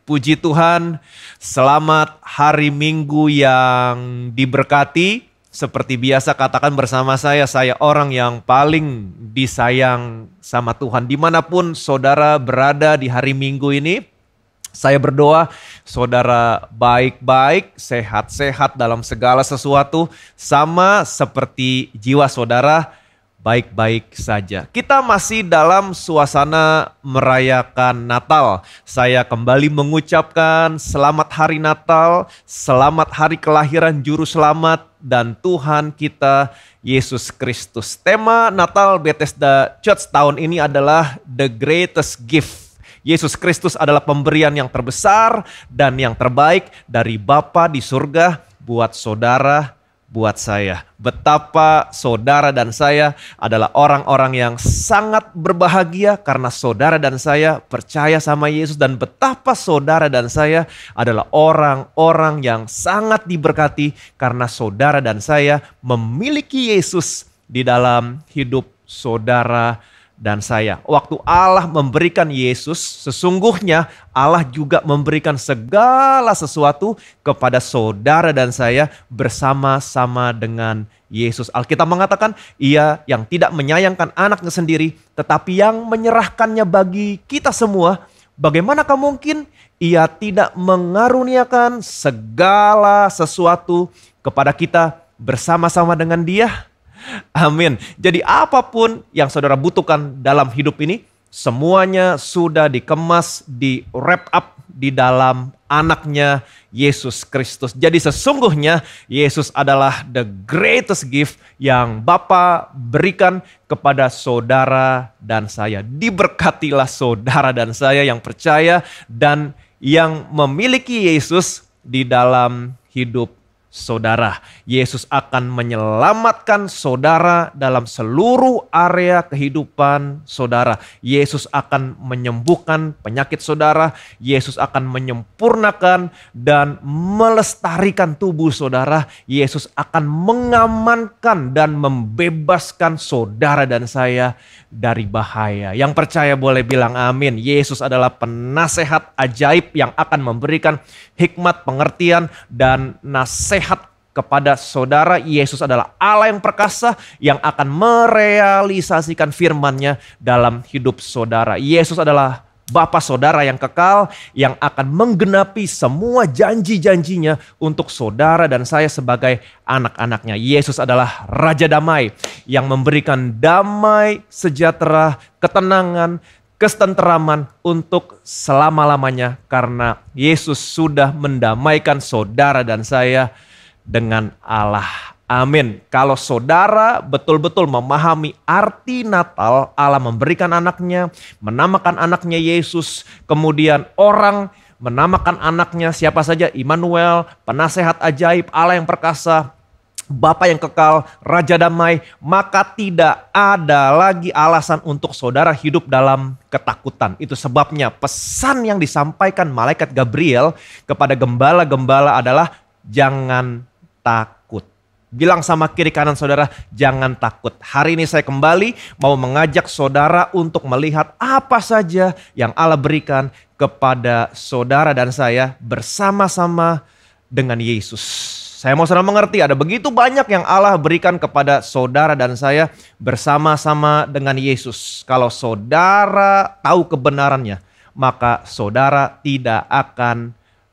Puji Tuhan, selamat hari Minggu yang diberkati. Seperti biasa katakan bersama saya orang yang paling disayang sama Tuhan. Dimanapun saudara berada di hari Minggu ini, saya berdoa saudara baik-baik, sehat-sehat dalam segala sesuatu. Sama seperti jiwa saudara, baik-baik saja. Kita masih dalam suasana merayakan Natal. Saya kembali mengucapkan selamat hari Natal, selamat hari kelahiran Juru Selamat dan Tuhan kita Yesus Kristus. Tema Natal Bethesda Church tahun ini adalah The Greatest Gift. Yesus Kristus adalah pemberian yang terbesar dan yang terbaik dari Bapa di surga buat saudara, buat saya. Betapa saudara dan saya adalah orang-orang yang sangat berbahagia karena saudara dan saya percaya sama Yesus, dan betapa saudara dan saya adalah orang-orang yang sangat diberkati karena saudara dan saya memiliki Yesus di dalam hidup saudara dan saya. Waktu Allah memberikan Yesus, sesungguhnya Allah juga memberikan segala sesuatu kepada saudara dan saya bersama-sama dengan Yesus. Alkitab mengatakan, Ia yang tidak menyayangkan anaknya sendiri, tetapi yang menyerahkannya bagi kita semua. Bagaimanakah mungkin Ia tidak mengaruniakan segala sesuatu kepada kita bersama-sama dengan Dia? Amin. Jadi apapun yang saudara butuhkan dalam hidup ini, semuanya sudah dikemas, di wrap up di dalam anaknya Yesus Kristus. Jadi sesungguhnya Yesus adalah the greatest gift yang Bapa berikan kepada saudara dan saya. Diberkatilah saudara dan saya yang percaya dan yang memiliki Yesus di dalam hidup saudara. Yesus akan menyelamatkan saudara dalam seluruh area kehidupan saudara. Yesus akan menyembuhkan penyakit saudara. Yesus akan menyempurnakan dan melestarikan tubuh saudara. Yesus akan mengamankan dan membebaskan saudara dan saya dari bahaya. Yang percaya boleh bilang amin. Yesus adalah penasehat ajaib yang akan memberikan hikmat, pengertian, dan nasihat kepada saudara. Yesus adalah Allah yang perkasa yang akan merealisasikan firman-Nya dalam hidup saudara. Yesus adalah Bapa saudara yang kekal yang akan menggenapi semua janji-janjinya untuk saudara dan saya sebagai anak-anaknya. Yesus adalah Raja Damai yang memberikan damai, sejahtera, ketenangan, kesetenteraman untuk selama-lamanya karena Yesus sudah mendamaikan saudara dan saya dengan Allah. Amin. Kalau saudara betul-betul memahami arti Natal, Allah memberikan anaknya, menamakan anaknya Yesus, kemudian orang menamakan anaknya siapa saja, Immanuel, penasehat ajaib, Allah yang perkasa, Bapa yang kekal, Raja Damai, maka tidak ada lagi alasan untuk saudara hidup dalam ketakutan. Itu sebabnya pesan yang disampaikan malaikat Gabriel kepada gembala-gembala adalah jangan takut. Bilang sama kiri kanan saudara, jangan takut. Hari ini saya kembali mau mengajak saudara untuk melihat apa saja yang Allah berikan kepada saudara dan saya bersama-sama dengan Yesus. Saya mau saudara mengerti ada begitu banyak yang Allah berikan kepada saudara dan saya bersama-sama dengan Yesus. Kalau saudara tahu kebenarannya, maka saudara tidak akan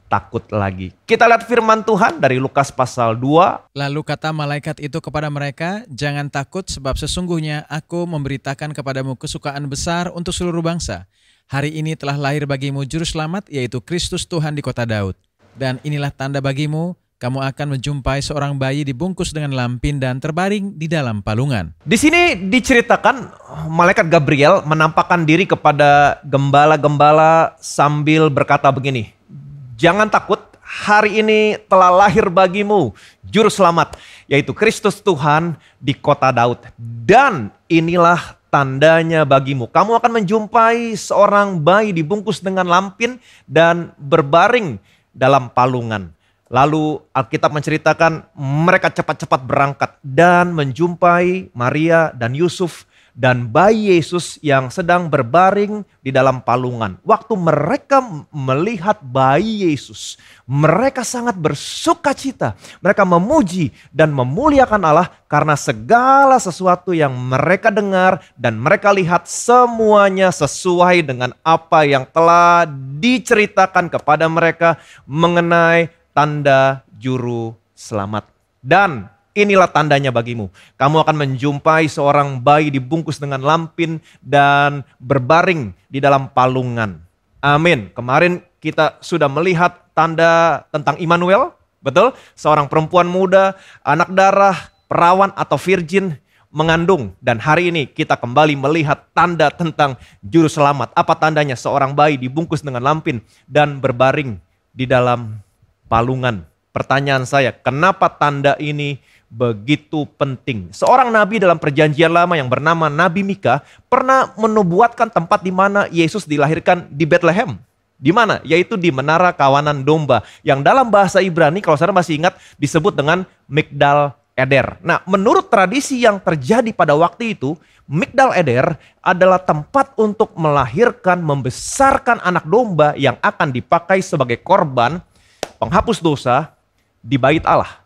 takut lagi. Kita lihat firman Tuhan dari Lukas pasal 2. Lalu kata malaikat itu kepada mereka, jangan takut sebab sesungguhnya aku memberitakan kepadamu kesukaan besar untuk seluruh bangsa. Hari ini telah lahir bagimu Juru Selamat, yaitu Kristus Tuhan di kota Daud. Dan inilah tanda bagimu, kamu akan menjumpai seorang bayi dibungkus dengan lampin dan terbaring di dalam palungan. Di sini diceritakan malaikat Gabriel menampakkan diri kepada gembala-gembala sambil berkata begini, jangan takut, hari ini telah lahir bagimu Juru Selamat, yaitu Kristus Tuhan di kota Daud. Dan inilah tandanya bagimu, kamu akan menjumpai seorang bayi dibungkus dengan lampin dan berbaring dalam palungan. Lalu Alkitab menceritakan mereka cepat-cepat berangkat dan menjumpai Maria dan Yusuf dan bayi Yesus yang sedang berbaring di dalam palungan. Waktu mereka melihat bayi Yesus, mereka sangat bersukacita. Mereka memuji dan memuliakan Allah karena segala sesuatu yang mereka dengar dan mereka lihat semuanya sesuai dengan apa yang telah diceritakan kepada mereka mengenai tanda juru selamat. Dan inilah tandanya bagimu. Kamu akan menjumpai seorang bayi dibungkus dengan lampin dan berbaring di dalam palungan. Amin. Kemarin kita sudah melihat tanda tentang Immanuel. Betul? Seorang perempuan muda, anak darah, perawan atau virgin mengandung. Dan hari ini kita kembali melihat tanda tentang juru selamat. Apa tandanya? Seorang bayi dibungkus dengan lampin dan berbaring di dalam palungan. Pertanyaan saya, kenapa tanda ini begitu penting? Seorang nabi dalam perjanjian lama yang bernama Nabi Mika pernah menubuatkan tempat di mana Yesus dilahirkan di Bethlehem. Di mana? Yaitu di Menara Kawanan Domba. Yang dalam bahasa Ibrani, kalau saudara masih ingat, disebut dengan Migdal Eder. Nah, menurut tradisi yang terjadi pada waktu itu, Migdal Eder adalah tempat untuk melahirkan, membesarkan anak domba yang akan dipakai sebagai korban penghapus dosa di bait Allah.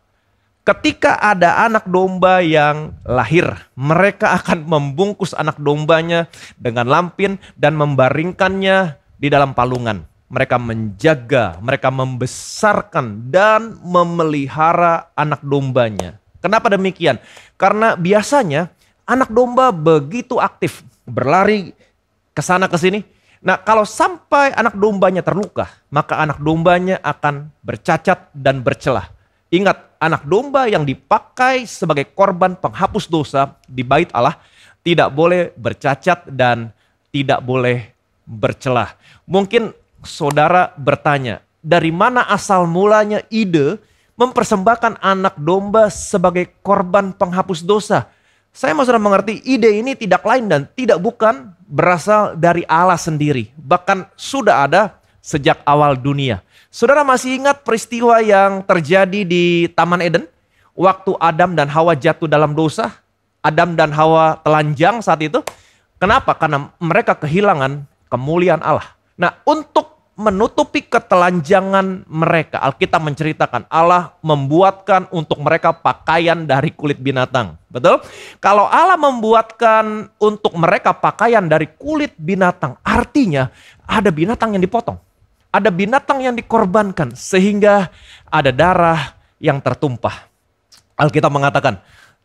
Ketika ada anak domba yang lahir, mereka akan membungkus anak dombanya dengan lampin dan membaringkannya di dalam palungan. Mereka menjaga, mereka membesarkan dan memelihara anak dombanya. Kenapa demikian? Karena biasanya anak domba begitu aktif, berlari ke sana ke sini. Nah, kalau sampai anak dombanya terluka, maka anak dombanya akan bercacat dan bercelah. Ingat, anak domba yang dipakai sebagai korban penghapus dosa di bait Allah tidak boleh bercacat dan tidak boleh bercelah. Mungkin saudara bertanya, dari mana asal mulanya ide mempersembahkan anak domba sebagai korban penghapus dosa? Saya mau saudara mengerti, ide ini tidak lain dan tidak bukan berasal dari Allah sendiri. Bahkan sudah ada sejak awal dunia. Saudara masih ingat peristiwa yang terjadi di Taman Eden? Waktu Adam dan Hawa jatuh dalam dosa. Adam dan Hawa telanjang saat itu. Kenapa? Karena mereka kehilangan kemuliaan Allah. Nah, untuk menutupi ketelanjangan mereka, Alkitab menceritakan Allah membuatkan untuk mereka pakaian dari kulit binatang. Betul? Kalau Allah membuatkan untuk mereka pakaian dari kulit binatang, artinya ada binatang yang dipotong. Ada binatang yang dikorbankan sehingga ada darah yang tertumpah. Alkitab mengatakan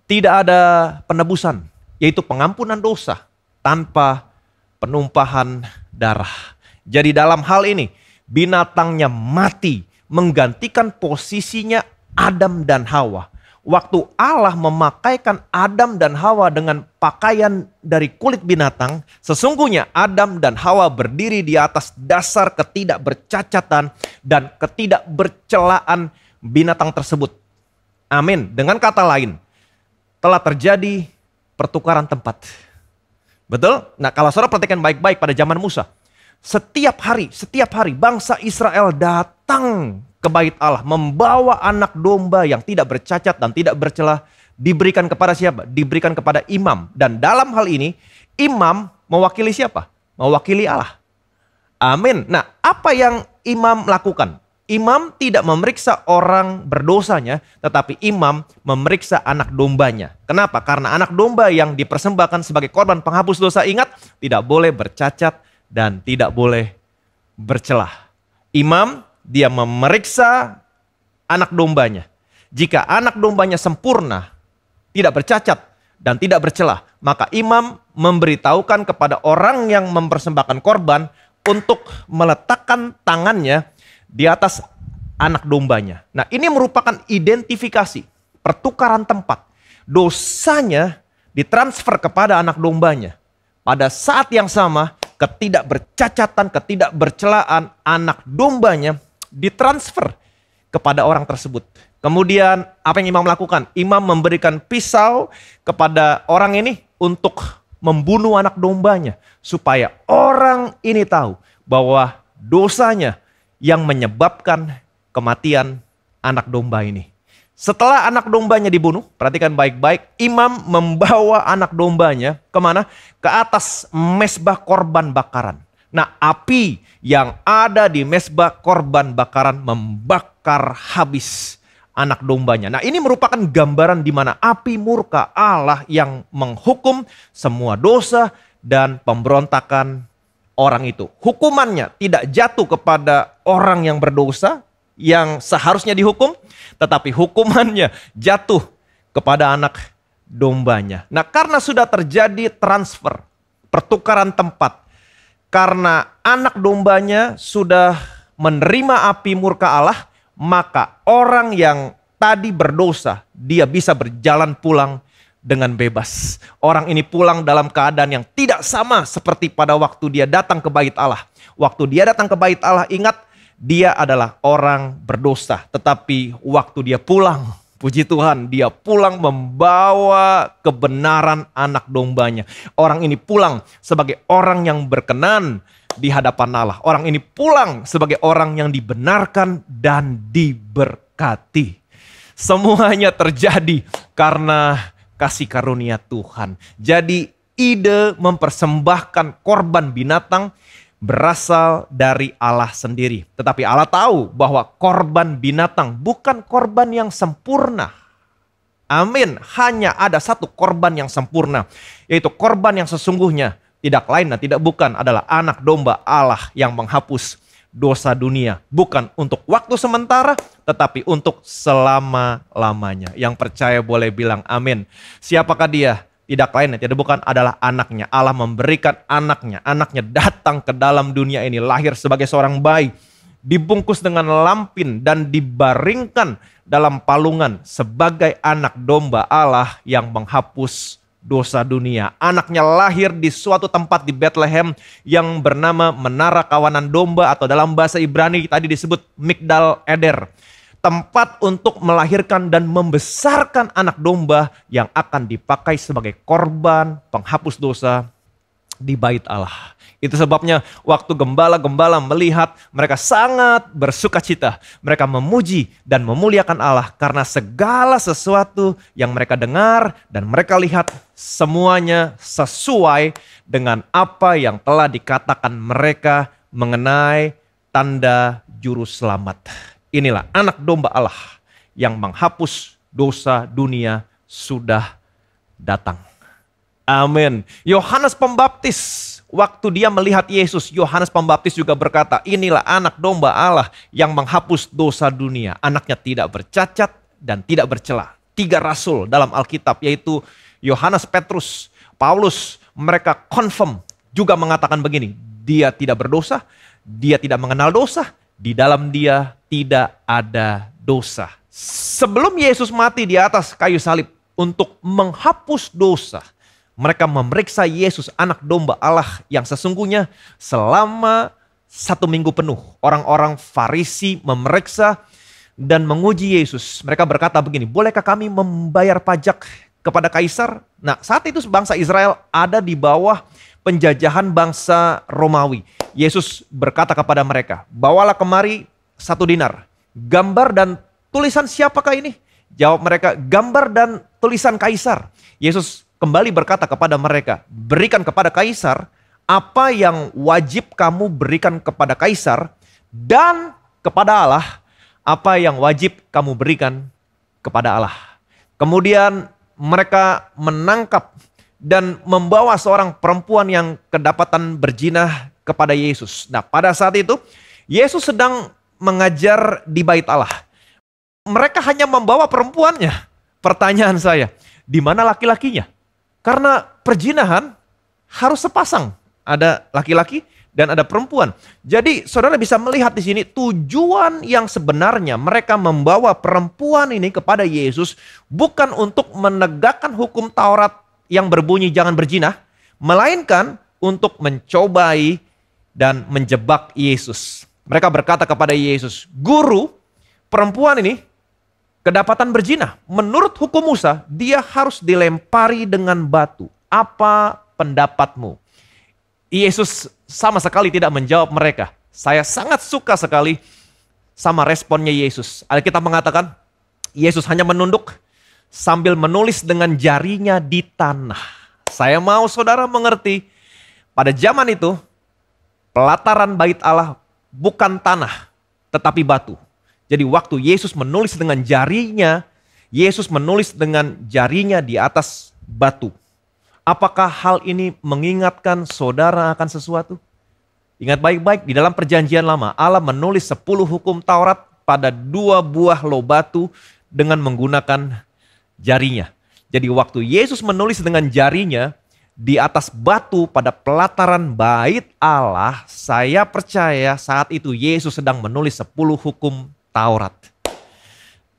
tidak ada penebusan, yaitu pengampunan dosa tanpa penumpahan darah. Jadi dalam hal ini binatangnya mati menggantikan posisinya Adam dan Hawa. Waktu Allah memakaikan Adam dan Hawa dengan pakaian dari kulit binatang, sesungguhnya Adam dan Hawa berdiri di atas dasar ketidakbercacatan dan ketidakbercelaan binatang tersebut. Amin. Dengan kata lain, telah terjadi pertukaran tempat. Betul? Nah, kalau saudara perhatikan baik-baik pada zaman Musa, setiap hari bangsa Israel datang ke bait Allah, membawa anak domba yang tidak bercacat dan tidak bercelah, diberikan kepada siapa? Diberikan kepada imam. Dan dalam hal ini, imam mewakili siapa? Mewakili Allah. Amin. Nah, apa yang imam lakukan? Imam tidak memeriksa orang berdosanya, tetapi imam memeriksa anak dombanya. Kenapa? Karena anak domba yang dipersembahkan sebagai korban penghapus dosa, ingat, tidak boleh bercacat dan tidak boleh bercelah. Imam, dia memeriksa anak dombanya. Jika anak dombanya sempurna, tidak bercacat dan tidak bercelah, maka imam memberitahukan kepada orang yang mempersembahkan korban untuk meletakkan tangannya di atas anak dombanya. Nah, ini merupakan identifikasi, pertukaran tempat. Dosanya ditransfer kepada anak dombanya. Pada saat yang sama, ketidakbercacatan, ketidakbercelaan anak dombanya ditransfer kepada orang tersebut. Kemudian apa yang imam lakukan? Imam memberikan pisau kepada orang ini untuk membunuh anak dombanya. Supaya orang ini tahu bahwa dosanya yang menyebabkan kematian anak domba ini. Setelah anak dombanya dibunuh, perhatikan baik-baik, imam membawa anak dombanya kemana? Ke atas mezbah korban bakaran. Nah, api yang ada di mezbah korban bakaran membakar habis anak dombanya. Nah, ini merupakan gambaran di mana api murka Allah yang menghukum semua dosa dan pemberontakan orang itu. Hukumannya tidak jatuh kepada orang yang berdosa yang seharusnya dihukum, tetapi hukumannya jatuh kepada anak dombanya. Nah, karena sudah terjadi transfer, pertukaran tempat, karena anak dombanya sudah menerima api murka Allah, maka orang yang tadi berdosa, dia bisa berjalan pulang dengan bebas. Orang ini pulang dalam keadaan yang tidak sama seperti pada waktu dia datang ke bait Allah. Waktu dia datang ke bait Allah, ingat, dia adalah orang berdosa. Tetapi waktu dia pulang, puji Tuhan, dia pulang membawa kebenaran anak dombanya. Orang ini pulang sebagai orang yang berkenan di hadapan Allah. Orang ini pulang sebagai orang yang dibenarkan dan diberkati. Semuanya terjadi karena kasih karunia Tuhan. Jadi ide mempersembahkan korban binatang berasal dari Allah sendiri. Tetapi Allah tahu bahwa korban binatang bukan korban yang sempurna. Amin. Hanya ada satu korban yang sempurna, yaitu korban yang sesungguhnya tidak lain dan tidak bukan adalah anak domba Allah yang menghapus dosa dunia. Bukan untuk waktu sementara, tetapi untuk selama-lamanya. Yang percaya boleh bilang amin. Siapakah dia? Tidak lain dan tidak bukan adalah anaknya. Allah memberikan anaknya. Anaknya datang ke dalam dunia ini, lahir sebagai seorang bayi, dibungkus dengan lampin dan dibaringkan dalam palungan sebagai anak domba Allah yang menghapus dosa dunia. Anaknya lahir di suatu tempat di Bethlehem yang bernama Menara Kawanan Domba, atau dalam bahasa Ibrani tadi disebut Migdal Eder. Tempat untuk melahirkan dan membesarkan anak domba yang akan dipakai sebagai korban penghapus dosa di bait Allah. Itu sebabnya waktu gembala-gembala melihat, mereka sangat bersuka cita. Mereka memuji dan memuliakan Allah karena segala sesuatu yang mereka dengar dan mereka lihat semuanya sesuai dengan apa yang telah dikatakan mereka mengenai tanda juru selamat. Inilah anak domba Allah yang menghapus dosa dunia sudah datang. Amin. Yohanes Pembaptis, waktu dia melihat Yesus, Yohanes Pembaptis juga berkata, inilah anak domba Allah yang menghapus dosa dunia. Anaknya tidak bercacat dan tidak bercela. 3 rasul dalam Alkitab, yaitu Yohanes, Petrus, Paulus, mereka confirm juga mengatakan begini, dia tidak berdosa, dia tidak mengenal dosa, di dalam dia tidak ada dosa. Sebelum Yesus mati di atas kayu salib untuk menghapus dosa, mereka memeriksa Yesus, anak domba Allah yang sesungguhnya, selama 1 minggu penuh. Orang-orang Farisi memeriksa dan menguji Yesus. Mereka berkata begini, bolehkah kami membayar pajak kepada Kaisar? Nah, saat itu bangsa Israel ada di bawah penjajahan bangsa Romawi. Yesus berkata kepada mereka, bawalah kemari 1 dinar. Gambar dan tulisan siapakah ini? Jawab mereka, gambar dan tulisan Kaisar. Yesus kembali berkata kepada mereka, berikan kepada Kaisar apa yang wajib kamu berikan kepada Kaisar, dan kepada Allah apa yang wajib kamu berikan kepada Allah. Kemudian mereka menangkap dan membawa seorang perempuan yang kedapatan berzinah kepada Yesus. Nah, pada saat itu Yesus sedang mengajar di bait Allah. Mereka hanya membawa perempuannya. Pertanyaan saya, di mana laki-lakinya? Karena perzinahan harus sepasang. Ada laki-laki dan ada perempuan. Jadi saudara bisa melihat di sini tujuan yang sebenarnya mereka membawa perempuan ini kepada Yesus bukan untuk menegakkan hukum Taurat yang berbunyi jangan berzina, melainkan untuk mencobai dan menjebak Yesus. Mereka berkata kepada Yesus, guru, perempuan ini kedapatan berzina. Menurut hukum Musa, dia harus dilempari dengan batu. Apa pendapatmu? Yesus sama sekali tidak menjawab mereka. Saya sangat suka sekali sama responnya Yesus. Alkitab mengatakan, Yesus hanya menunduk sambil menulis dengan jarinya di tanah. Saya mau saudara mengerti, pada zaman itu pelataran bait Allah bukan tanah, tetapi batu. Jadi waktu Yesus menulis dengan jarinya, Yesus menulis dengan jarinya di atas batu. Apakah hal ini mengingatkan saudara akan sesuatu? Ingat baik-baik, di dalam perjanjian lama Allah menulis 10 hukum Taurat pada 2 buah loh batu dengan menggunakan jarinya. Jadi waktu Yesus menulis dengan jarinya di atas batu pada pelataran bait Allah, saya percaya saat itu Yesus sedang menulis 10 hukum Taurat.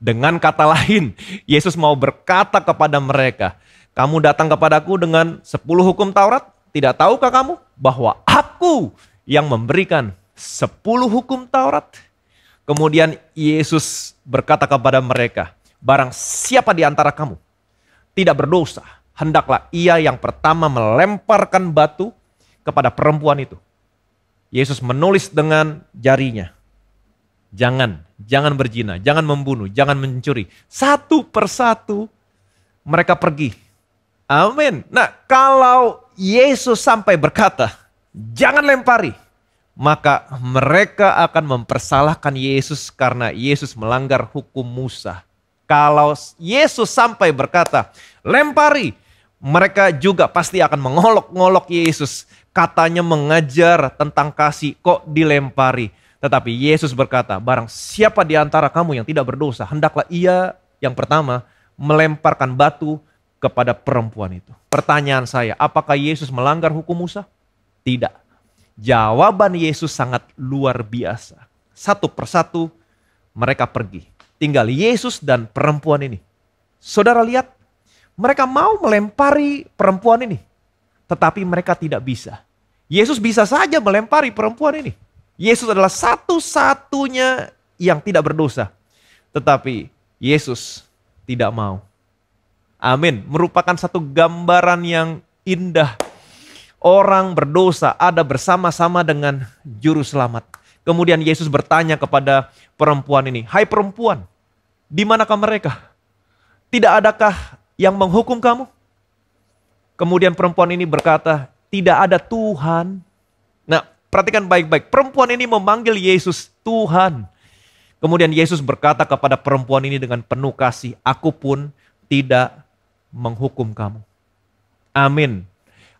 Dengan kata lain, Yesus mau berkata kepada mereka, kamu datang kepadaku dengan 10 hukum Taurat, tidak tahukah kamu bahwa aku yang memberikan 10 hukum Taurat? Kemudian Yesus berkata kepada mereka, barang siapa di antara kamu tidak berdosa, hendaklah ia yang pertama melemparkan batu kepada perempuan itu. Yesus menulis dengan jarinya, jangan berzina, jangan membunuh, jangan mencuri. Satu persatu mereka pergi. Amin. Nah, kalau Yesus sampai berkata, jangan lempari, maka mereka akan mempersalahkan Yesus karena Yesus melanggar hukum Musa. Kalau Yesus sampai berkata, lempari, mereka juga pasti akan mengolok-ngolok Yesus. Katanya mengajar tentang kasih, kok dilempari. Tetapi Yesus berkata, barang siapa di antara kamu yang tidak berdosa, hendaklah ia yang pertama melemparkan batu kepada perempuan itu. Pertanyaan saya, apakah Yesus melanggar hukum Musa? Tidak. Jawaban Yesus sangat luar biasa. Satu persatu mereka pergi. Tinggal Yesus dan perempuan ini. Saudara lihat, mereka mau melempari perempuan ini. Tetapi mereka tidak bisa. Yesus bisa saja melempari perempuan ini. Yesus adalah satu-satunya yang tidak berdosa. Tetapi Yesus tidak mau. Amin. Merupakan satu gambaran yang indah. Orang berdosa ada bersama-sama dengan juru selamat. Kemudian Yesus bertanya kepada perempuan ini, hai perempuan, di manakah mereka? Tidak adakah yang menghukum kamu? Kemudian perempuan ini berkata, tidak ada Tuhan. Nah, perhatikan baik-baik, perempuan ini memanggil Yesus Tuhan. Kemudian Yesus berkata kepada perempuan ini dengan penuh kasih, aku pun tidak menghukum kamu. Amin.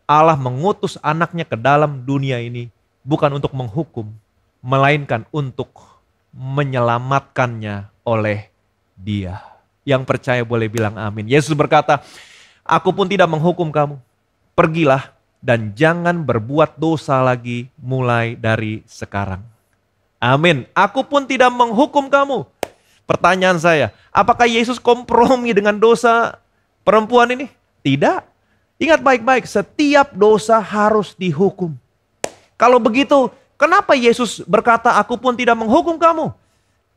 Allah mengutus anaknya ke dalam dunia ini bukan untuk menghukum, melainkan untuk menyelamatkannya oleh Dia. Yang percaya boleh bilang amin. Yesus berkata, aku pun tidak menghukum kamu. Pergilah dan jangan berbuat dosa lagi mulai dari sekarang. Amin. Aku pun tidak menghukum kamu. Pertanyaan saya, apakah Yesus kompromi dengan dosa perempuan ini? Tidak. Ingat baik-baik, setiap dosa harus dihukum. Kalau begitu, kenapa Yesus berkata, aku pun tidak menghukum kamu?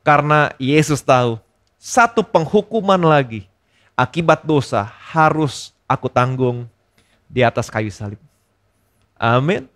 Karena Yesus tahu, satu penghukuman lagi akibat dosa harus aku tanggung di atas kayu salib. Amin.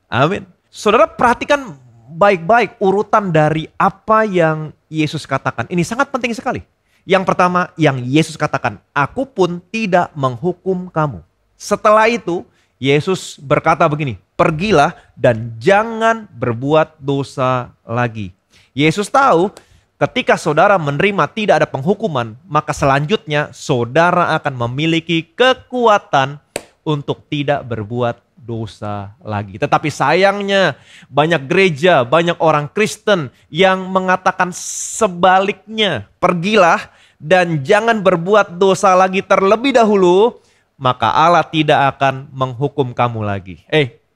Amin. Saudara perhatikan baik-baik urutan dari apa yang Yesus katakan. Ini sangat penting sekali. Yang pertama yang Yesus katakan, aku pun tidak menghukum kamu. Setelah itu Yesus berkata begini, pergilah dan jangan berbuat dosa lagi. Yesus tahu ketika saudara menerima tidak ada penghukuman, maka selanjutnya saudara akan memiliki kekuatan untuk tidak berbuat dosa lagi. Tetapi sayangnya banyak gereja, banyak orang Kristen yang mengatakan sebaliknya. Pergilah dan jangan berbuat dosa lagi terlebih dahulu, maka Allah tidak akan menghukum kamu lagi.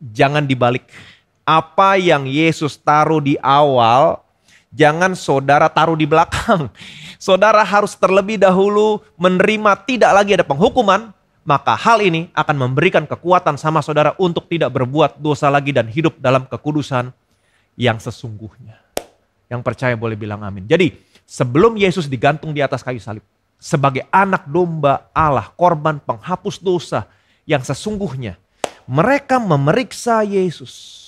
Jangan dibalik. Apa yang Yesus taruh di awal, jangan saudara taruh di belakang. Saudara harus terlebih dahulu menerima tidak lagi ada penghukuman, maka hal ini akan memberikan kekuatan sama saudara untuk tidak berbuat dosa lagi dan hidup dalam kekudusan yang sesungguhnya. Yang percaya boleh bilang amin. Jadi sebelum Yesus digantung di atas kayu salib, sebagai anak domba Allah, korban penghapus dosa yang sesungguhnya, mereka memeriksa Yesus.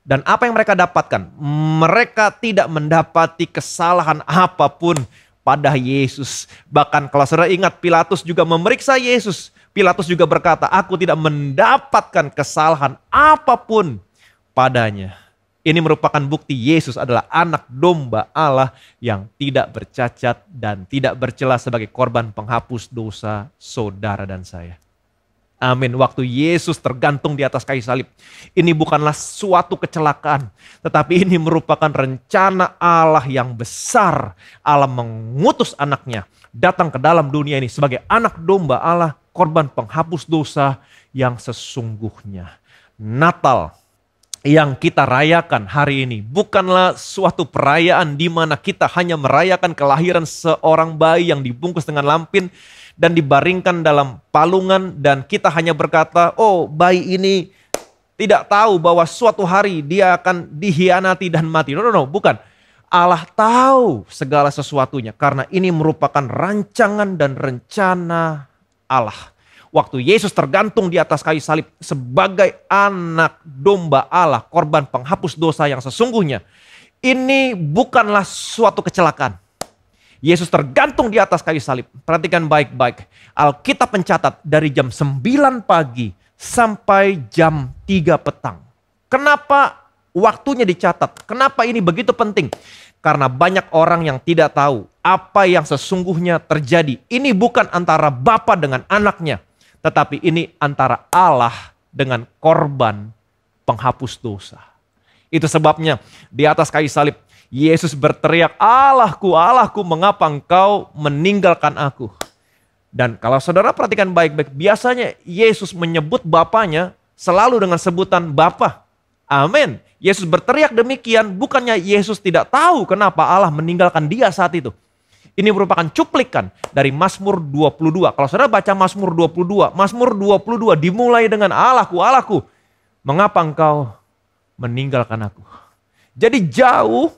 Dan apa yang mereka dapatkan? Mereka tidak mendapati kesalahan apapun. pada Yesus. Bahkan kalau saudara ingat, Pilatus juga memeriksa Yesus. Pilatus juga berkata, aku tidak mendapatkan kesalahan apapun padanya. Ini merupakan bukti Yesus adalah anak domba Allah yang tidak bercacat dan tidak bercela sebagai korban penghapus dosa saudara dan saya. Amin. Waktu Yesus tergantung di atas kayu salib, ini bukanlah suatu kecelakaan, tetapi ini merupakan rencana Allah yang besar. Allah mengutus anaknya datang ke dalam dunia ini sebagai anak domba Allah, korban penghapus dosa yang sesungguhnya. Natal yang kita rayakan hari ini bukanlah suatu perayaan di mana kita hanya merayakan kelahiran seorang bayi yang dibungkus dengan lampin dan dibaringkan dalam palungan, dan kita hanya berkata, oh bayi ini tidak tahu bahwa suatu hari dia akan dihianati dan mati. No, bukan. Allah tahu segala sesuatunya karena ini merupakan rancangan dan rencana Allah. Waktu Yesus tergantung di atas kayu salib sebagai anak domba Allah, korban penghapus dosa yang sesungguhnya, ini bukanlah suatu kecelakaan. Yesus tergantung di atas kayu salib. Perhatikan baik-baik. Alkitab mencatat dari jam 9 pagi sampai jam 3 petang. Kenapa waktunya dicatat? Kenapa ini begitu penting? Karena banyak orang yang tidak tahu apa yang sesungguhnya terjadi. Ini bukan antara bapa dengan anaknya, tetapi ini antara Allah dengan korban penghapus dosa. Itu sebabnya di atas kayu salib Yesus berteriak, Allahku, Allahku, mengapa engkau meninggalkan aku? Dan kalau saudara perhatikan baik-baik, biasanya Yesus menyebut Bapanya selalu dengan sebutan Bapa. Amin. Yesus berteriak demikian, bukannya Yesus tidak tahu kenapa Allah meninggalkan dia saat itu. Ini merupakan cuplikan dari Mazmur 22. Kalau saudara baca Mazmur 22 dimulai dengan Allahku, Allahku, mengapa engkau meninggalkan aku? Jadi jauh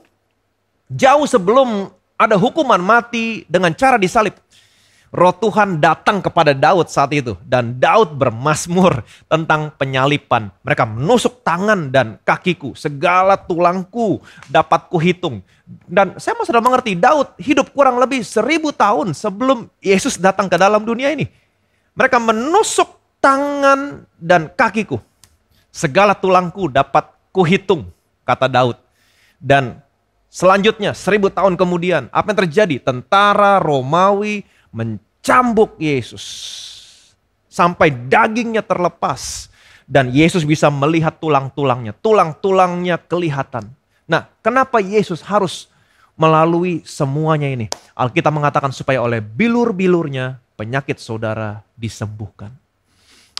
sebelum ada hukuman mati dengan cara disalib, Roh Tuhan datang kepada Daud saat itu. Dan Daud bermazmur tentang penyalipan. Mereka menusuk tangan dan kakiku. Segala tulangku dapat kuhitung. Dan saya sudah mengerti, Daud hidup kurang lebih 1000 tahun sebelum Yesus datang ke dalam dunia ini. Mereka menusuk tangan dan kakiku. Segala tulangku dapat kuhitung, kata Daud. Dan selanjutnya 1000 tahun kemudian, apa yang terjadi? Tentara Romawi mencambuk Yesus sampai dagingnya terlepas dan Yesus bisa melihat tulang-tulangnya. Tulang-tulangnya kelihatan. Nah, kenapa Yesus harus melalui semuanya ini? Alkitab mengatakan supaya oleh bilur-bilurnya penyakit saudara disembuhkan.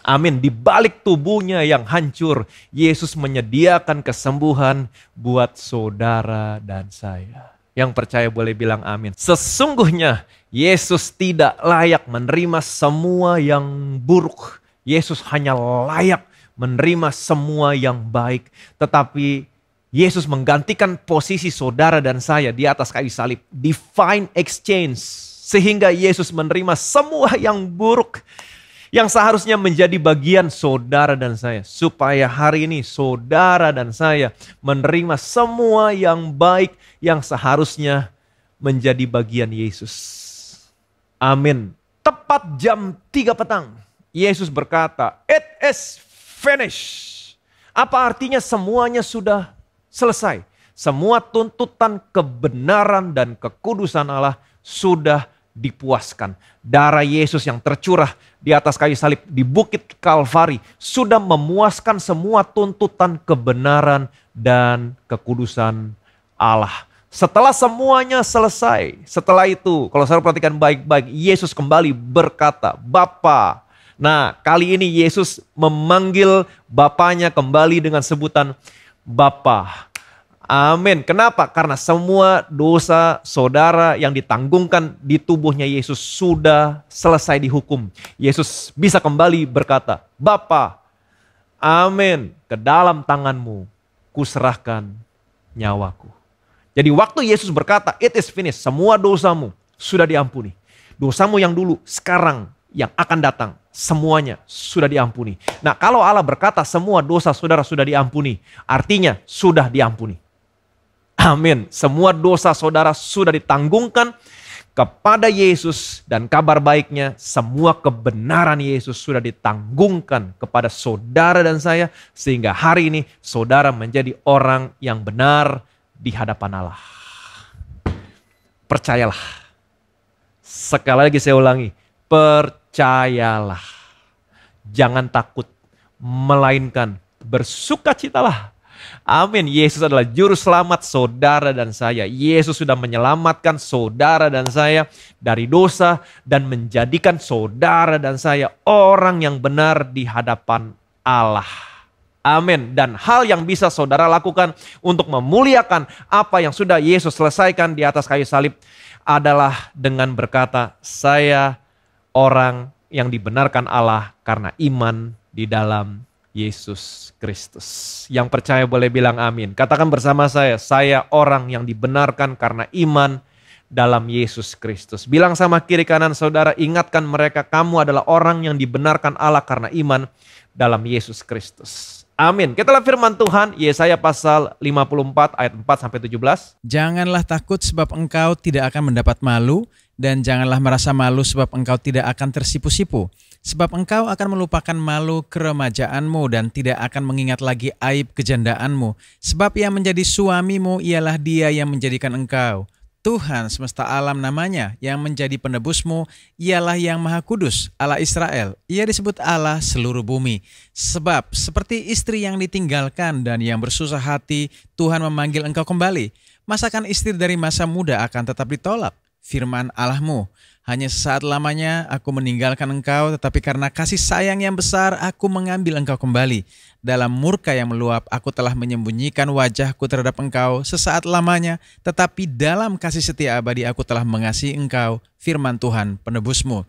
Amin. Di balik tubuhnya yang hancur, Yesus menyediakan kesembuhan buat saudara dan saya. Yang percaya boleh bilang amin. Sesungguhnya Yesus tidak layak menerima semua yang buruk. Yesus hanya layak menerima semua yang baik. Tetapi Yesus menggantikan posisi saudara dan saya di atas kayu salib. Divine exchange. Sehingga Yesus menerima semua yang buruk yang seharusnya menjadi bagian saudara dan saya. Supaya hari ini saudara dan saya menerima semua yang baik yang seharusnya menjadi bagian Yesus. Amin. Tepat jam 3 petang, Yesus berkata, "It is finished." Apa artinya semuanya sudah selesai? Semua tuntutan kebenaran dan kekudusan Allah sudah dipuaskan. Darah Yesus yang tercurah di atas kayu salib di Bukit Kalvari sudah memuaskan semua tuntutan kebenaran dan kekudusan Allah. Setelah semuanya selesai, setelah itu kalau saudara perhatikan baik-baik, Yesus kembali berkata, Bapa. Nah, kali ini Yesus memanggil Bapanya kembali dengan sebutan Bapa. Amin. Kenapa? Karena semua dosa saudara yang ditanggungkan di tubuhnya Yesus sudah selesai dihukum. Yesus bisa kembali berkata, Bapa, amin, ke dalam tanganmu kuserahkan nyawaku. Jadi waktu Yesus berkata, it is finished, semua dosamu sudah diampuni. Dosamu yang dulu, sekarang, yang akan datang, semuanya sudah diampuni. Nah, kalau Allah berkata semua dosa saudara sudah diampuni, artinya sudah diampuni. Amin. Semua dosa saudara sudah ditanggungkan kepada Yesus, dan kabar baiknya semua kebenaran Yesus sudah ditanggungkan kepada saudara dan saya, sehingga hari ini saudara menjadi orang yang benar di hadapan Allah. Percayalah. Sekali lagi saya ulangi, percayalah. Jangan takut, melainkan bersukacitalah. Amin. Yesus adalah juru selamat saudara dan saya. Yesus sudah menyelamatkan saudara dan saya dari dosa dan menjadikan saudara dan saya orang yang benar di hadapan Allah. Amin. Dan hal yang bisa saudara lakukan untuk memuliakan apa yang sudah Yesus selesaikan di atas kayu salib adalah dengan berkata, saya orang yang dibenarkan Allah karena iman di dalam Yesus Kristus. Yang percaya boleh bilang amin. Katakan bersama saya orang yang dibenarkan karena iman dalam Yesus Kristus. Bilang sama kiri kanan saudara, ingatkan mereka, kamu adalah orang yang dibenarkan Allah karena iman dalam Yesus Kristus. Amin. Kita lihat firman Tuhan, Yesaya pasal 54 ayat 4-17. Janganlah takut sebab engkau tidak akan mendapat malu, dan janganlah merasa malu sebab engkau tidak akan tersipu-sipu. Sebab engkau akan melupakan malu keremajaanmu dan tidak akan mengingat lagi aib kejandaanmu. Sebab yang menjadi suamimu ialah Dia yang menjadikan engkau. Tuhan semesta alam namanya, yang menjadi penebusmu ialah Yang Maha Kudus, Allah Israel. Ia disebut Allah seluruh bumi. Sebab seperti istri yang ditinggalkan dan yang bersusah hati, Tuhan memanggil engkau kembali. Masakan istri dari masa muda akan tetap ditolak? Firman Allahmu, hanya sesaat lamanya aku meninggalkan engkau, tetapi karena kasih sayang yang besar aku mengambil engkau kembali. Dalam murka yang meluap aku telah menyembunyikan wajahku terhadap engkau sesaat lamanya, tetapi dalam kasih setia abadi aku telah mengasihi engkau, firman Tuhan penebusmu.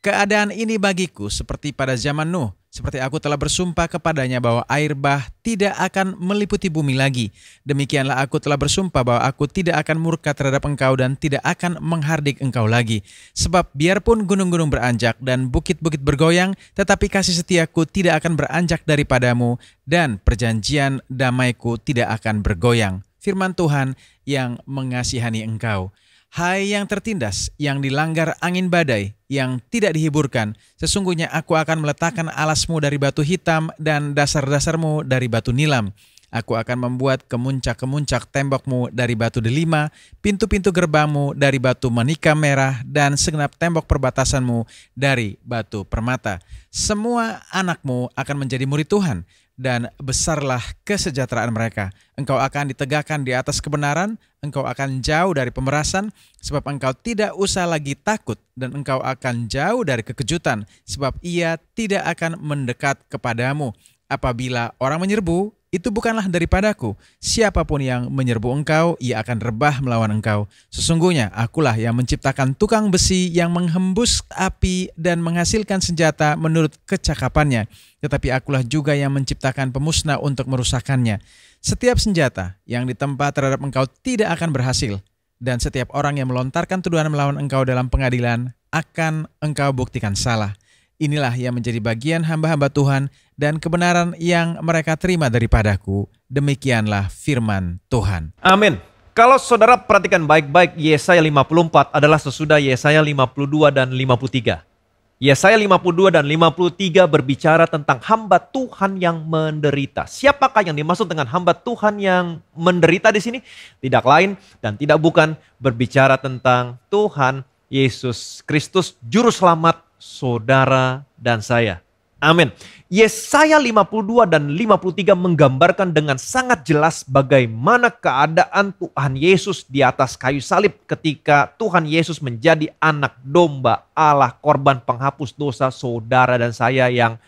Keadaan ini bagiku seperti pada zaman Nuh, seperti aku telah bersumpah kepadanya bahwa air bah tidak akan meliputi bumi lagi. Demikianlah aku telah bersumpah bahwa aku tidak akan murka terhadap engkau dan tidak akan menghardik engkau lagi. Sebab biarpun gunung-gunung beranjak dan bukit-bukit bergoyang, tetapi kasih setiaku tidak akan beranjak daripadamu dan perjanjian damaiku tidak akan bergoyang. Firman Tuhan yang mengasihani engkau. Hai yang tertindas, yang dilanggar angin badai, yang tidak dihiburkan, sesungguhnya aku akan meletakkan alasmu dari batu hitam dan dasar-dasarmu dari batu nilam. Aku akan membuat kemuncak-kemuncak tembokmu dari batu delima, pintu-pintu gerbangmu dari batu manika merah, dan segenap tembok perbatasanmu dari batu permata. Semua anakmu akan menjadi murid Tuhan, dan besarlah kesejahteraan mereka. Engkau akan ditegakkan di atas kebenaran, engkau akan jauh dari pemerasan, sebab engkau tidak usah lagi takut, dan engkau akan jauh dari kekejutan, sebab ia tidak akan mendekat kepadamu. Apabila orang menyerbu, itu bukanlah daripadaku. Siapapun yang menyerbu engkau, ia akan rebah melawan engkau. Sesungguhnya akulah yang menciptakan tukang besi yang menghembus api dan menghasilkan senjata menurut kecakapannya. Tetapi akulah juga yang menciptakan pemusnah untuk merusakkannya. Setiap senjata yang ditempa terhadap engkau tidak akan berhasil. Dan setiap orang yang melontarkan tuduhan melawan engkau dalam pengadilan akan engkau buktikan salah. Inilah yang menjadi bagian hamba-hamba Tuhan dan kebenaran yang mereka terima daripadaku. Demikianlah firman Tuhan. Amin. Kalau saudara perhatikan baik-baik, Yesaya 54 adalah sesudah Yesaya 52 dan 53. Yesaya 52 dan 53 berbicara tentang hamba Tuhan yang menderita. Siapakah yang dimaksud dengan hamba Tuhan yang menderita di sini? Tidak lain dan tidak bukan berbicara tentang Tuhan Yesus Kristus, Juru Selamat saudara dan saya. Amin. Yesaya 52 dan 53 menggambarkan dengan sangat jelas bagaimana keadaan Tuhan Yesus di atas kayu salib ketika Tuhan Yesus menjadi anak domba Allah, korban penghapus dosa saudara dan saya yang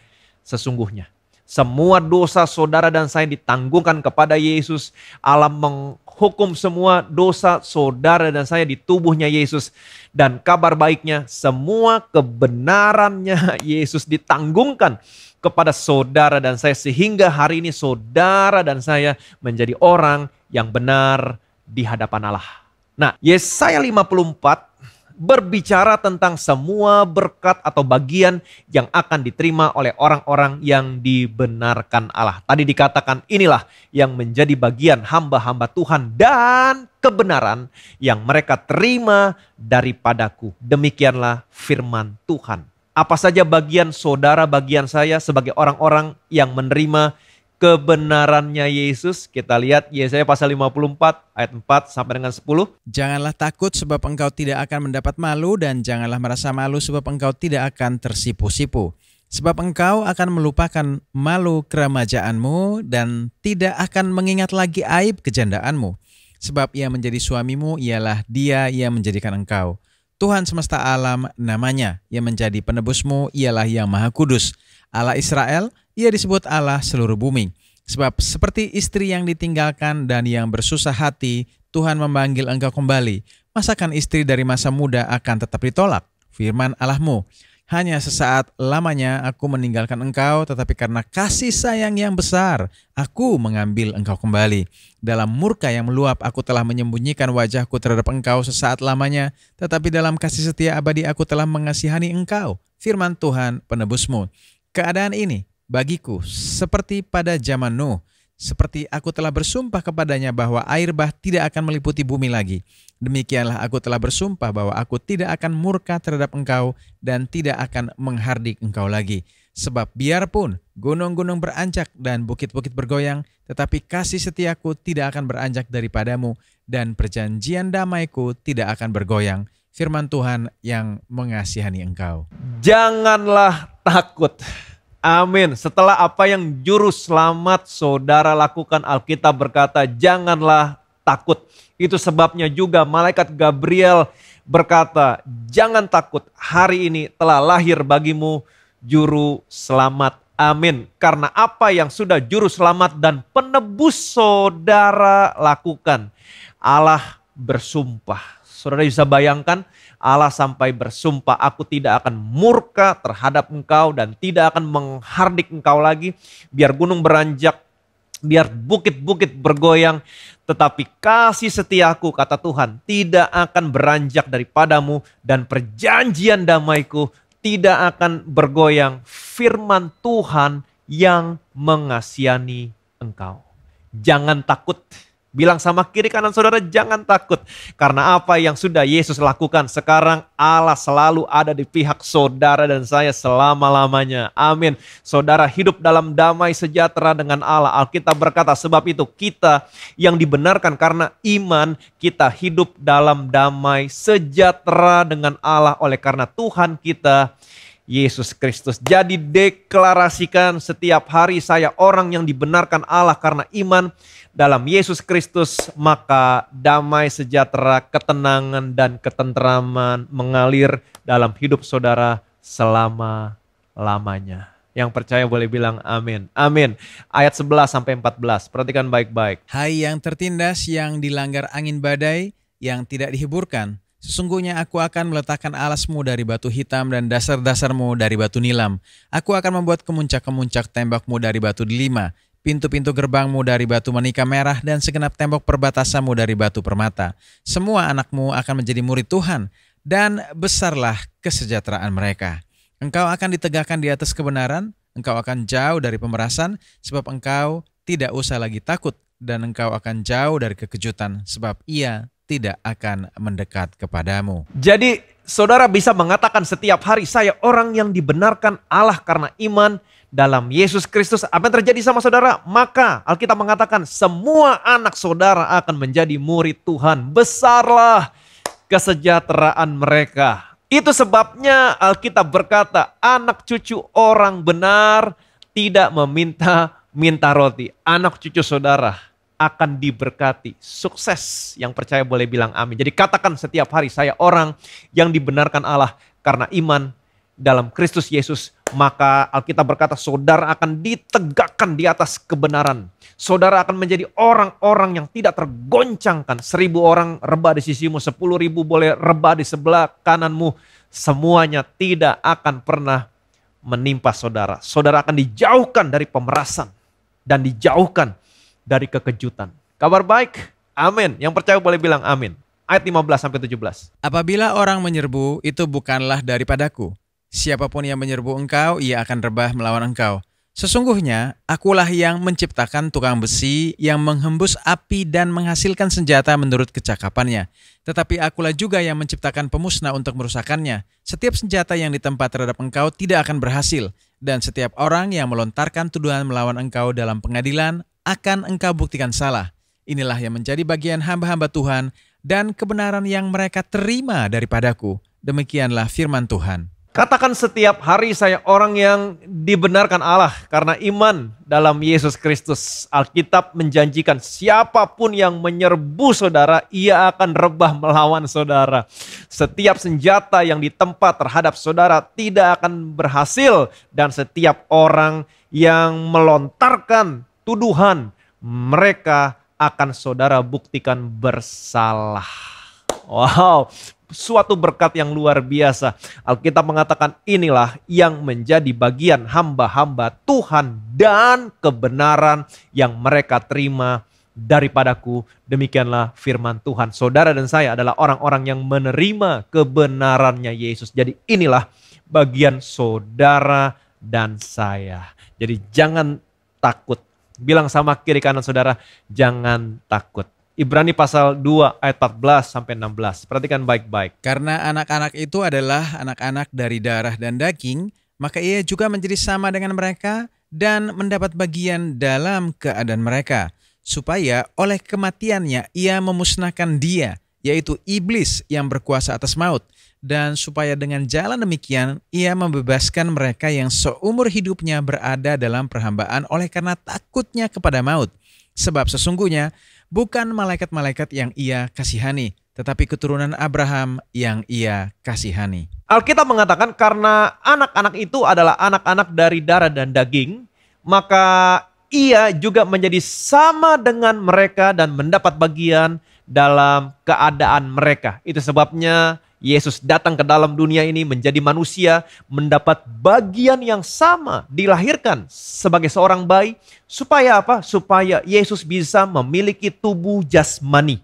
sesungguhnya. Semua dosa saudara dan saya ditanggungkan kepada Yesus. Allah menghukum semua dosa saudara dan saya di tubuhnya Yesus. Dan kabar baiknya, semua kebenarannya Yesus ditanggungkan kepada saudara dan saya. Sehingga hari ini saudara dan saya menjadi orang yang benar di hadapan Allah. Nah, Yesaya 54 berbicara tentang semua berkat atau bagian yang akan diterima oleh orang-orang yang dibenarkan Allah. Tadi dikatakan inilah yang menjadi bagian hamba-hamba Tuhan dan kebenaran yang mereka terima daripadaku. Demikianlah firman Tuhan. Apa saja bagian saudara, bagian saya sebagai orang-orang yang menerima kebenarannya Yesus? Kita lihat Yesaya pasal 54 ayat 4 sampai dengan 10. Janganlah takut sebab engkau tidak akan mendapat malu, dan janganlah merasa malu sebab engkau tidak akan tersipu-sipu. Sebab engkau akan melupakan malu keremajaanmu dan tidak akan mengingat lagi aib kejandaanmu. Sebab ia menjadi suamimu, ialah Dia yang menjadikan engkau. Tuhan semesta alam namanya, yang menjadi penebusmu, ialah Yang Maha Kudus. Allah Israel, Ia disebut Allah seluruh bumi. Sebab seperti istri yang ditinggalkan dan yang bersusah hati, Tuhan memanggil engkau kembali. Masakan istri dari masa muda akan tetap ditolak? Firman Allahmu, hanya sesaat lamanya aku meninggalkan engkau, tetapi karena kasih sayang yang besar, aku mengambil engkau kembali. Dalam murka yang meluap, aku telah menyembunyikan wajahku terhadap engkau sesaat lamanya, tetapi dalam kasih setia abadi aku telah mengasihani engkau. Firman Tuhan penebusmu. Keadaan ini bagiku seperti pada zaman Nuh, seperti aku telah bersumpah kepadanya bahwa air bah tidak akan meliputi bumi lagi. Demikianlah aku telah bersumpah bahwa aku tidak akan murka terhadap engkau dan tidak akan menghardik engkau lagi. Sebab biarpun gunung-gunung beranjak dan bukit-bukit bergoyang, tetapi kasih setiaku tidak akan beranjak daripadamu dan perjanjian damaiku tidak akan bergoyang. Firman Tuhan yang mengasihani engkau. Janganlah takut. Amin. Setelah apa yang juru selamat saudara lakukan, Alkitab berkata janganlah takut. Itu sebabnya juga malaikat Gabriel berkata, jangan takut, hari ini telah lahir bagimu juru selamat. Amin. Karena apa yang sudah juru selamat dan penebus saudara lakukan, Allah bersumpah. Saudara bisa bayangkan, Allah sampai bersumpah, aku tidak akan murka terhadap engkau dan tidak akan menghardik engkau lagi. Biar gunung beranjak, biar bukit-bukit bergoyang, tetapi kasih setiaku, kata Tuhan, tidak akan beranjak daripadamu dan perjanjian damaiku tidak akan bergoyang. Firman Tuhan yang mengasihani engkau. Jangan takut. Bilang sama kiri kanan saudara, jangan takut. Karena apa yang sudah Yesus lakukan, sekarang Allah selalu ada di pihak saudara dan saya selama-lamanya. Amin. Saudara hidup dalam damai sejahtera dengan Allah. Alkitab berkata, sebab itu kita yang dibenarkan karena iman, kita hidup dalam damai sejahtera dengan Allah oleh karena Tuhan kita Yesus Kristus. Jadi deklarasikan setiap hari, saya orang yang dibenarkan Allah karena iman dalam Yesus Kristus, maka damai sejahtera, ketenangan dan ketentraman mengalir dalam hidup saudara selama-lamanya. Yang percaya boleh bilang amin. Amin. Ayat 11 sampai 14. Perhatikan baik-baik. Hai yang tertindas, yang dilanggar angin badai, yang tidak dihiburkan. Sesungguhnya aku akan meletakkan alasmu dari batu hitam dan dasar-dasarmu dari batu nilam. Aku akan membuat kemuncak-kemuncak tembokmu dari batu delima, pintu-pintu gerbangmu dari batu manika merah, dan segenap tembok perbatasanmu dari batu permata. Semua anakmu akan menjadi murid Tuhan, dan besarlah kesejahteraan mereka. Engkau akan ditegakkan di atas kebenaran, engkau akan jauh dari pemerasan, sebab engkau tidak usah lagi takut, dan engkau akan jauh dari kekejutan, sebab ia tidak akan mendekat kepadamu. Jadi saudara bisa mengatakan setiap hari, saya orang yang dibenarkan Allah karena iman dalam Yesus Kristus. Apa yang terjadi sama saudara? Maka Alkitab mengatakan semua anak saudara akan menjadi murid Tuhan. Besarlah kesejahteraan mereka. Itu sebabnya Alkitab berkata anak cucu orang benar tidak meminta roti. Anak cucu saudara akan diberkati, sukses. Yang percaya boleh bilang amin. Jadi katakan setiap hari, saya orang yang dibenarkan Allah karena iman dalam Kristus Yesus. Maka Alkitab berkata saudara akan ditegakkan di atas kebenaran. Saudara akan menjadi orang-orang yang tidak tergoncangkan. 1.000 orang rebah di sisimu, 10.000 boleh rebah di sebelah kananmu. Semuanya tidak akan pernah menimpa saudara. Saudara akan dijauhkan dari pemerasan dan dijauhkan dari kekejutan. Kabar baik? Amin. Yang percaya boleh bilang amin. ayat 15-17. Apabila orang menyerbu, itu bukanlah daripadaku. Siapapun yang menyerbu engkau, ia akan rebah melawan engkau. Sesungguhnya, akulah yang menciptakan tukang besi yang menghembus api dan menghasilkan senjata menurut kecakapannya. Tetapi akulah juga yang menciptakan pemusnah untuk merusakkannya. Setiap senjata yang ditempa terhadap engkau tidak akan berhasil. Dan setiap orang yang melontarkan tuduhan melawan engkau dalam pengadilan, akan engkau buktikan salah. Inilah yang menjadi bagian hamba-hamba Tuhan dan kebenaran yang mereka terima daripadaku. Demikianlah firman Tuhan. Katakan setiap hari saya orang yang dibenarkan Allah karena iman dalam Yesus Kristus. Alkitab menjanjikan siapapun yang menyerbu saudara, ia akan rebah melawan saudara. Setiap senjata yang ditempa terhadap saudara tidak akan berhasil. Dan setiap orang yang melontarkan tuduhan, mereka akan saudara buktikan bersalah. Wow, suatu berkat yang luar biasa. Alkitab mengatakan inilah yang menjadi bagian hamba-hamba Tuhan dan kebenaran yang mereka terima daripadaku. Demikianlah firman Tuhan. Saudara dan saya adalah orang-orang yang menerima kebenarannya Yesus. Jadi inilah bagian saudara dan saya. Jadi jangan takut. Bilang sama kiri kanan saudara, jangan takut. Ibrani pasal 2 ayat 14-16. Perhatikan baik-baik. Karena anak-anak itu adalah anak-anak dari darah dan daging, maka ia juga menjadi sama dengan mereka dan mendapat bagian dalam keadaan mereka. Supaya oleh kematiannya ia memusnahkan dia, yaitu iblis yang berkuasa atas maut. Dan supaya dengan jalan demikian ia membebaskan mereka yang seumur hidupnya berada dalam perhambaan oleh karena takutnya kepada maut. Sebab sesungguhnya bukan malaikat-malaikat yang ia kasihani, tetapi keturunan Abraham yang ia kasihani. Alkitab mengatakan karena anak-anak itu adalah anak-anak dari darah dan daging, maka ia juga menjadi sama dengan mereka dan mendapat bagian dalam keadaan mereka. Itu sebabnya Yesus datang ke dalam dunia ini menjadi manusia, mendapat bagian yang sama, dilahirkan sebagai seorang bayi. Supaya apa? Supaya Yesus bisa memiliki tubuh jasmani.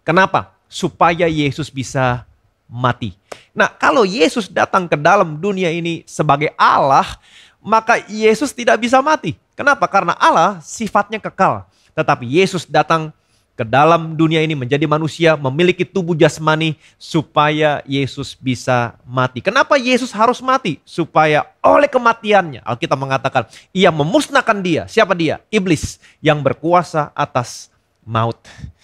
Kenapa? Supaya Yesus bisa mati. Nah, kalau Yesus datang ke dalam dunia ini sebagai Allah, maka Yesus tidak bisa mati. Kenapa? Karena Allah sifatnya kekal. Tetapi Yesus datang ke dalam dunia ini menjadi manusia, memiliki tubuh jasmani supaya Yesus bisa mati. Kenapa Yesus harus mati? Supaya oleh kematiannya, Alkitab mengatakan, ia memusnahkan dia. Siapa dia? Iblis yang berkuasa atas maut.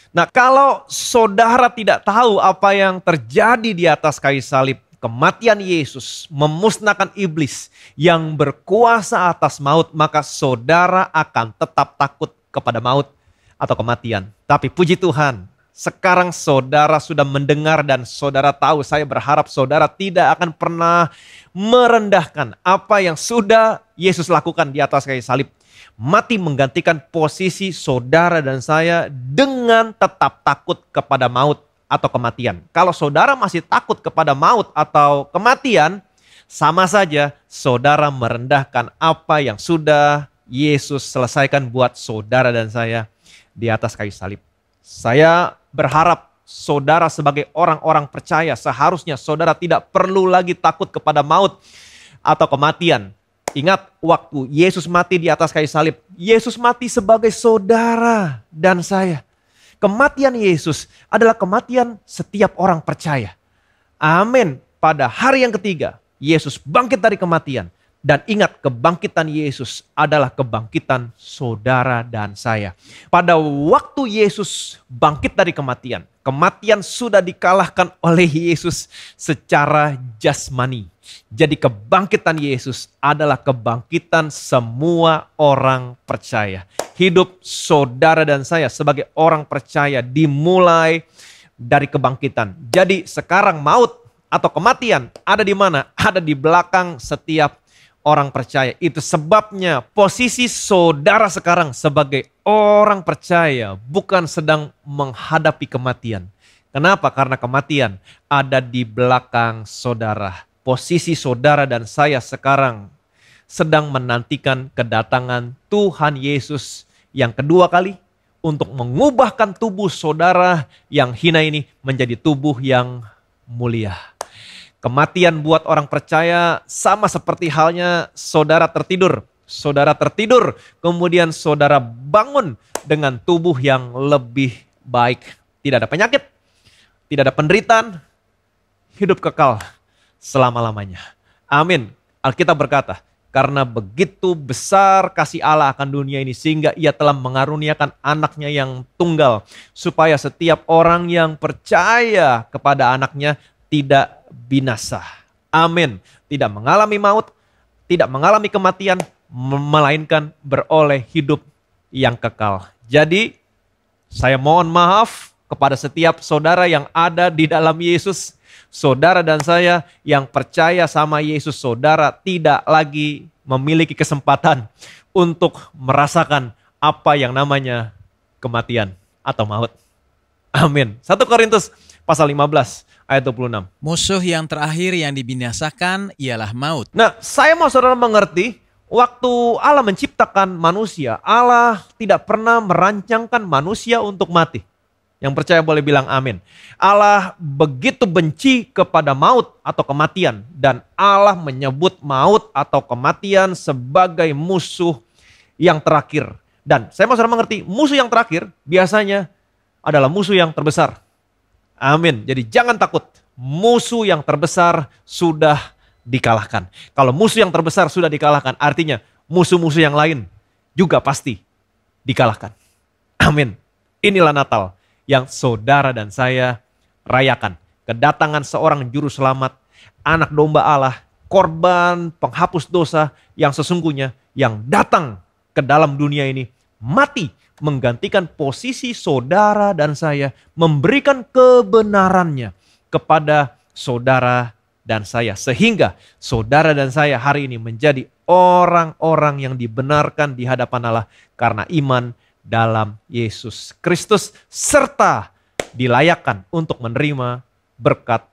Nah, kalau saudara tidak tahu apa yang terjadi di atas kayu salib, kematian Yesus memusnahkan iblis yang berkuasa atas maut, maka saudara akan tetap takut kepada maut atau kematian. Tapi puji Tuhan, sekarang saudara sudah mendengar dan saudara tahu, saya berharap saudara tidak akan pernah merendahkan apa yang sudah Yesus lakukan di atas kayu salib. Mati menggantikan posisi saudara dan saya dengan tetap takut kepada maut atau kematian. Kalau saudara masih takut kepada maut atau kematian, sama saja saudara merendahkan apa yang sudah Yesus selesaikan buat saudara dan saya di atas kayu salib. Saya berharap saudara sebagai orang-orang percaya seharusnya saudara tidak perlu lagi takut kepada maut atau kematian. Ingat waktu Yesus mati di atas kayu salib, Yesus mati sebagai saudara dan saya. Kematian Yesus adalah kematian setiap orang percaya. Amin. Pada hari yang ketiga, Yesus bangkit dari kematian. Dan ingat, kebangkitan Yesus adalah kebangkitan saudara dan saya. Pada waktu Yesus bangkit dari kematian, kematian sudah dikalahkan oleh Yesus secara jasmani. Jadi kebangkitan Yesus adalah kebangkitan semua orang percaya. Hidup saudara dan saya sebagai orang percaya dimulai dari kebangkitan. Jadi sekarang maut atau kematian ada di mana? Ada di belakang setiap orang percaya. Itu sebabnya posisi saudara sekarang sebagai orang percaya bukan sedang menghadapi kematian. Kenapa? Karena kematian ada di belakang saudara. Posisi saudara dan saya sekarang sedang menantikan kedatangan Tuhan Yesus yang kedua kali untuk mengubahkan tubuh saudara yang hina ini menjadi tubuh yang mulia. Kematian buat orang percaya sama seperti halnya saudara tertidur. Saudara tertidur, kemudian saudara bangun dengan tubuh yang lebih baik. Tidak ada penyakit, tidak ada penderitaan, hidup kekal selama-lamanya. Amin. Alkitab berkata, karena begitu besar kasih Allah akan dunia ini sehingga ia telah mengaruniakan anaknya yang tunggal. Supaya setiap orang yang percaya kepada anaknya tidak binasa. Amin. Tidak mengalami maut, tidak mengalami kematian, melainkan beroleh hidup yang kekal. Jadi saya mohon maaf kepada setiap saudara yang ada di dalam Yesus. Saudara dan saya yang percaya sama Yesus, saudara tidak lagi memiliki kesempatan untuk merasakan apa yang namanya kematian atau maut. Amin. 1 Korintus pasal 15 ayat 26. Musuh yang terakhir yang dibinasakan ialah maut. Nah, saya mau saudara mengerti, waktu Allah menciptakan manusia, Allah tidak pernah merancangkan manusia untuk mati. Yang percaya boleh bilang amin. Allah begitu benci kepada maut atau kematian. Dan Allah menyebut maut atau kematian sebagai musuh yang terakhir. Dan saya mau saudara mengerti, musuh yang terakhir biasanya adalah musuh yang terbesar. Amin. Jadi jangan takut. Musuh yang terbesar sudah dikalahkan. Kalau musuh yang terbesar sudah dikalahkan, artinya musuh-musuh yang lain juga pasti dikalahkan. Amin. Inilah Natal yang saudara dan saya rayakan. Kedatangan seorang juru selamat, anak domba Allah, korban penghapus dosa yang sesungguhnya yang datang ke dalam dunia ini, mati menggantikan posisi saudara dan saya, memberikan kebenarannya kepada saudara dan saya. Sehingga saudara dan saya hari ini menjadi orang-orang yang dibenarkan di hadapan Allah karena iman dalam Yesus Kristus, serta dilayakkan untuk menerima berkat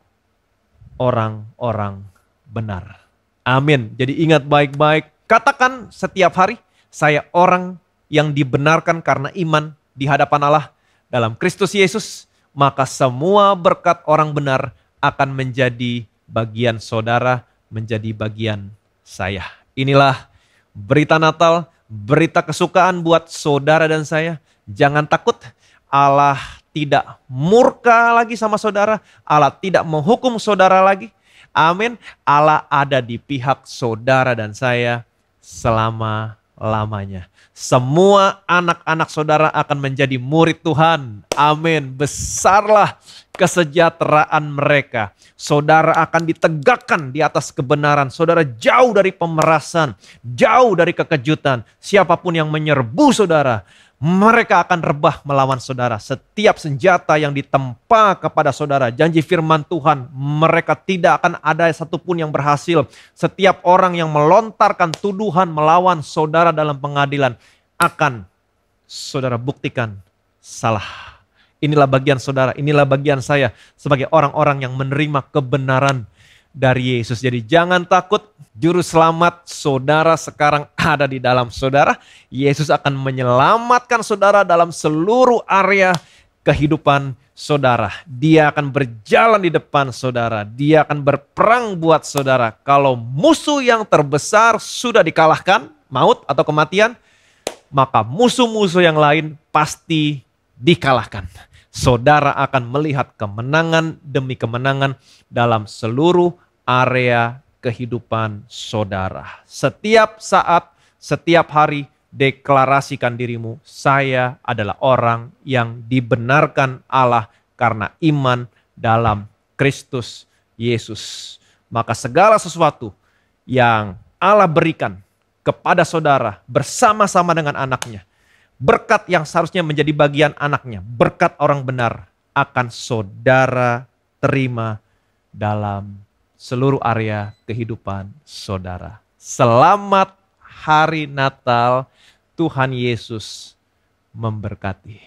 orang-orang benar. Amin. Jadi ingat baik-baik, katakan setiap hari, saya orang yang dibenarkan karena iman di hadapan Allah dalam Kristus Yesus, maka semua berkat orang benar akan menjadi bagian saudara, menjadi bagian saya. Inilah berita Natal, berita kesukaan buat saudara dan saya. Jangan takut, Allah tidak murka lagi sama saudara, Allah tidak menghukum saudara lagi. Amin. Allah ada di pihak saudara dan saya selama-lamanya. Semua anak-anak saudara akan menjadi murid Tuhan. Amin. Besarlah kesejahteraan mereka. Saudara akan ditegakkan di atas kebenaran. Saudara jauh dari pemerasan, jauh dari kekejutan. Siapapun yang menyerbu saudara, mereka akan rebah melawan saudara. Setiap senjata yang ditempa kepada saudara, janji firman Tuhan, mereka tidak akan ada satupun yang berhasil. Setiap orang yang melontarkan tuduhan melawan saudara dalam pengadilan, akan saudara buktikan salah. Inilah bagian saudara, inilah bagian saya sebagai orang-orang yang menerima kebenaran dari Yesus. Jadi jangan takut, juru selamat saudara sekarang ada di dalam saudara. Yesus akan menyelamatkan saudara dalam seluruh area kehidupan saudara. Dia akan berjalan di depan saudara. Dia akan berperang buat saudara. Kalau musuh yang terbesar sudah dikalahkan, maut atau kematian, maka musuh-musuh yang lain pasti dikalahkan. Saudara akan melihat kemenangan demi kemenangan dalam seluruh area kehidupan saudara. Setiap saat, setiap hari, deklarasikan dirimu, saya adalah orang yang dibenarkan Allah karena iman dalam Kristus Yesus. Maka segala sesuatu yang Allah berikan kepada saudara bersama-sama dengan anaknya, berkat yang seharusnya menjadi bagian anaknya, berkat orang benar, akan saudara terima dalam seluruh area kehidupan saudara. Selamat hari Natal, Tuhan Yesus memberkati.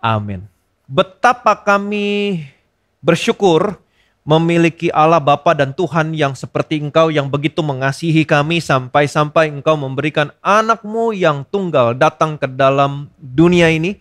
Amin. Betapa kami bersyukur memiliki Allah Bapa dan Tuhan yang seperti Engkau yang begitu mengasihi kami sampai-sampai Engkau memberikan anak-Mu yang tunggal datang ke dalam dunia ini,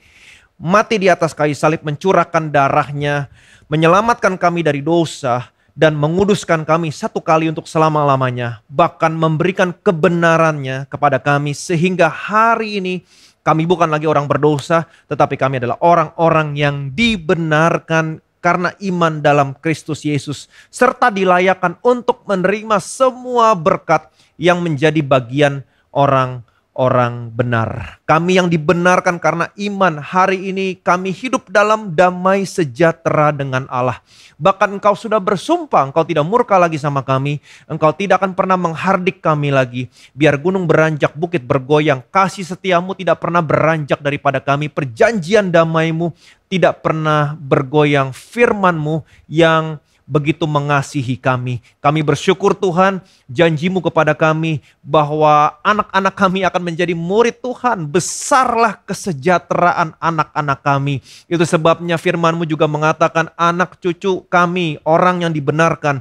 mati di atas kayu salib, mencurahkan darahnya, menyelamatkan kami dari dosa, dan menguduskan kami satu kali untuk selama-lamanya, bahkan memberikan kebenarannya kepada kami sehingga hari ini kami bukan lagi orang berdosa, tetapi kami adalah orang-orang yang dibenarkan karena iman dalam Kristus Yesus, serta dilayakkan untuk menerima semua berkat yang menjadi bagian orang-orang benar. Kami yang dibenarkan karena iman, hari ini kami hidup dalam damai sejahtera dengan Allah. Bahkan Engkau sudah bersumpah, Engkau tidak murka lagi sama kami. Engkau tidak akan pernah menghardik kami lagi. Biar gunung beranjak, bukit bergoyang, kasih setiamu tidak pernah beranjak daripada kami. Perjanjian damai-Mu tidak pernah bergoyang. Firman-Mu yang begitu mengasihi kami. Kami bersyukur Tuhan, janji-Mu kepada kami bahwa anak-anak kami akan menjadi murid Tuhan. Besarlah kesejahteraan anak-anak kami. Itu sebabnya firman-Mu juga mengatakan anak cucu kami, orang yang dibenarkan,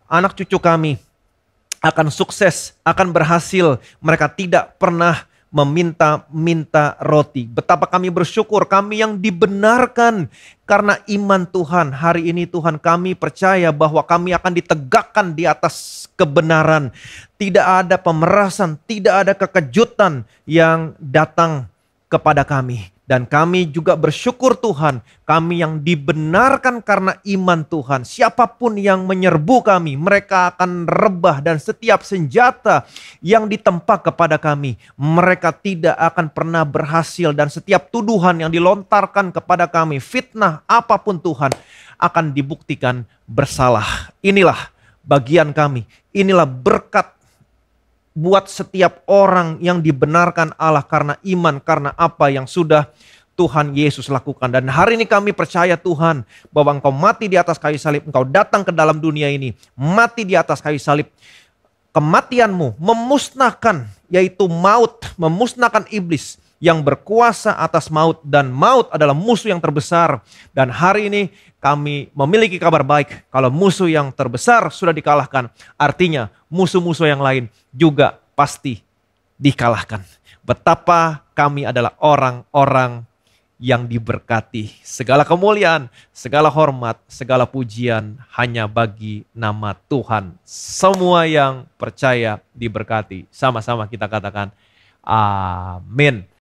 anak cucu kami akan sukses, akan berhasil. Mereka tidak pernah meminta-minta roti. Betapa kami bersyukur, kami yang dibenarkan karena iman Tuhan. Hari ini Tuhan, kami percaya bahwa kami akan ditegakkan di atas kebenaran. Tidak ada pemerasan, tidak ada kekejutan yang datang kepada kami. Dan kami juga bersyukur Tuhan, kami yang dibenarkan karena iman Tuhan. Siapapun yang menyerbu kami, mereka akan rebah, dan setiap senjata yang ditempa kepada kami, mereka tidak akan pernah berhasil. Dan setiap tuduhan yang dilontarkan kepada kami, fitnah apapun Tuhan, akan dibuktikan bersalah. Inilah bagian kami, inilah berkat buat setiap orang yang dibenarkan Allah karena iman, karena apa yang sudah Tuhan Yesus lakukan. Dan hari ini kami percaya Tuhan bahwa Engkau mati di atas kayu salib, Engkau datang ke dalam dunia ini, mati di atas kayu salib. Kematian-Mu memusnahkan, yaitu maut, memusnahkan iblis yang berkuasa atas maut, dan maut adalah musuh yang terbesar. Dan hari ini kami memiliki kabar baik, kalau musuh yang terbesar sudah dikalahkan, artinya musuh-musuh yang lain juga pasti dikalahkan. Betapa kami adalah orang-orang yang diberkati. Segala kemuliaan, segala hormat, segala pujian hanya bagi nama Tuhan. Semua yang percaya diberkati. Sama-sama kita katakan amin.